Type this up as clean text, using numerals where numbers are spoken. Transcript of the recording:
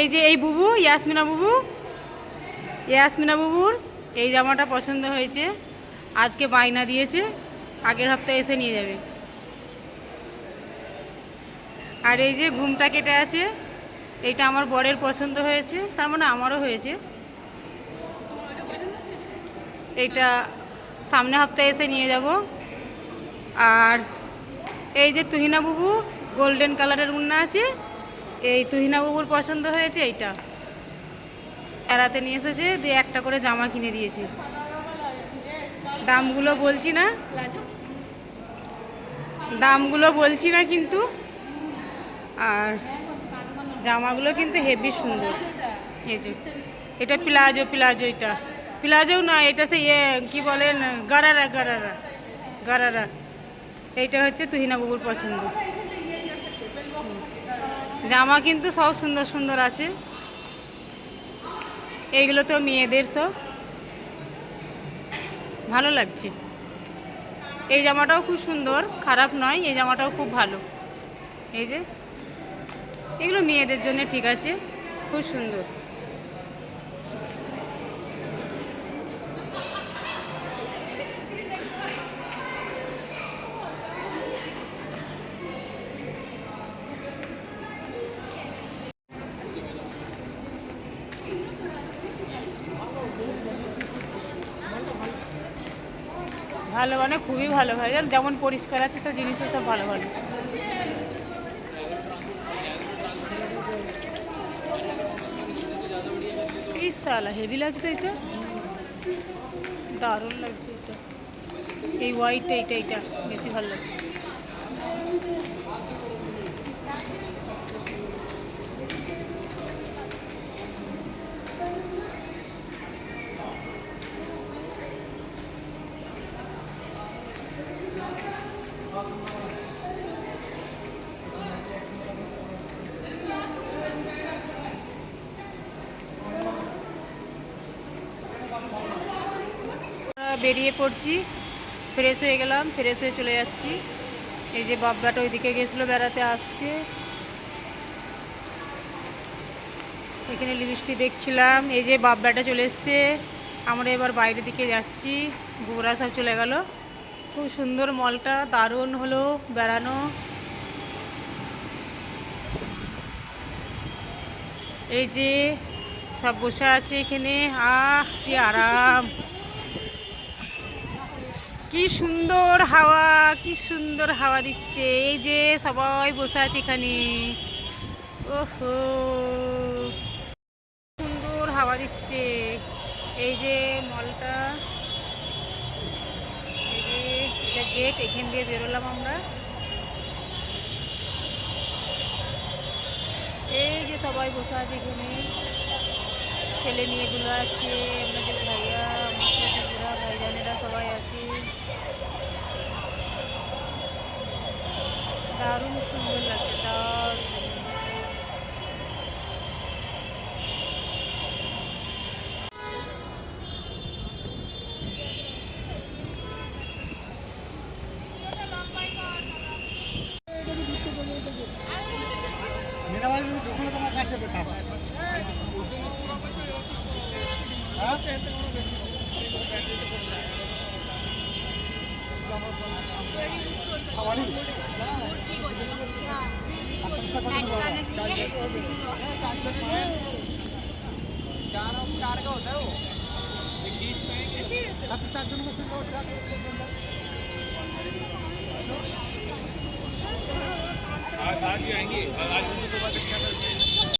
এই যে এই বুবু ইয়াসমিনা বুবুর এই জামাটা পছন্দ হয়েছে, আজকে বায়না দিয়েছে, আগের সপ্তাহে এসে নিয়ে যাবে। আর এই যে ঘুমটা কেটে আছে, এইটা আমার বরের পছন্দ হয়েছে, তার মানে আমারও হয়েছে। এইটা সামনে সপ্তাহে এসে নিয়ে যাব। আর এই যে তুহিনা বুবু গোল্ডেন কালারের উন্না আছে, এই তুহিনা বাবুর পছন্দ হয়েছে এইটা, বেড়াতে নিয়ে এসেছে, দিয়ে একটা করে জামা কিনে দিয়েছে। দামগুলো বলছি না কিন্তু, আর জামাগুলো কিন্তু হেভি সুন্দর। এই যে এটা প্লাজো, এটা প্লাজো না, এটা সে কি বলেন, গারারা। এইটা হচ্ছে তুহিনা বাবুর পছন্দ। জামা কিন্তু সব সুন্দর সুন্দর আছে, এইগুলো তো মেয়েদের, সব ভালো লাগছে। এই জামাটাও খুব সুন্দর, খারাপ নয়, এই জামাটাও খুব ভালো। এই যে এগুলো মেয়েদের জন্য ঠিক আছে, খুব সুন্দর। ভালো মানে খুবই ভালো ভাই, যেমন পরিষ্কার আছে সব জিনিসও সব ভালো ভালো। এই সালা হেভি লাগছে, এটা দারুণ লাগছে। এটা এই হোয়াইটটা, এইটা বেশি ভালো লাগছে। বেরিয়ে পড়ছি, ফ্রেশ হয়ে গেলাম, ফ্রেশ হয়ে চলে যাচ্ছি। এই যে বাব্বাটা ওইদিকে গেছিলো বেড়াতে, আসছে। এখানে লিপস্টিক দেখছিলাম, এই যে বাব্বাটা চলে এসছে। আমরা এবার বাইরের দিকে যাচ্ছি, বুবরা সব চলে গেল। খুব সুন্দর মলটা, দারুণ হলো বেড়ানো। এই যে সব বসে আছে এখানে, কি আরাম, কি সুন্দর হাওয়া, কি সুন্দর হাওয়া দিচ্ছে। এই যে সবাই বসে আছে এখানে, ওহো সুন্দর হাওয়া দিচ্ছে। এই যে মলটা, এই যে এটা গেট, এখান দিয়ে বেরোলাম আমরা। এই যে সবাই বসে আছে এখানে, ছেলে মেয়েগুলো আছে, আমাদের ভাইয়া, আমার ভাইজানেরা সবাই আছে। দারুণ সুন্দর লাগছে, দারুণ। आज आएंगे, आज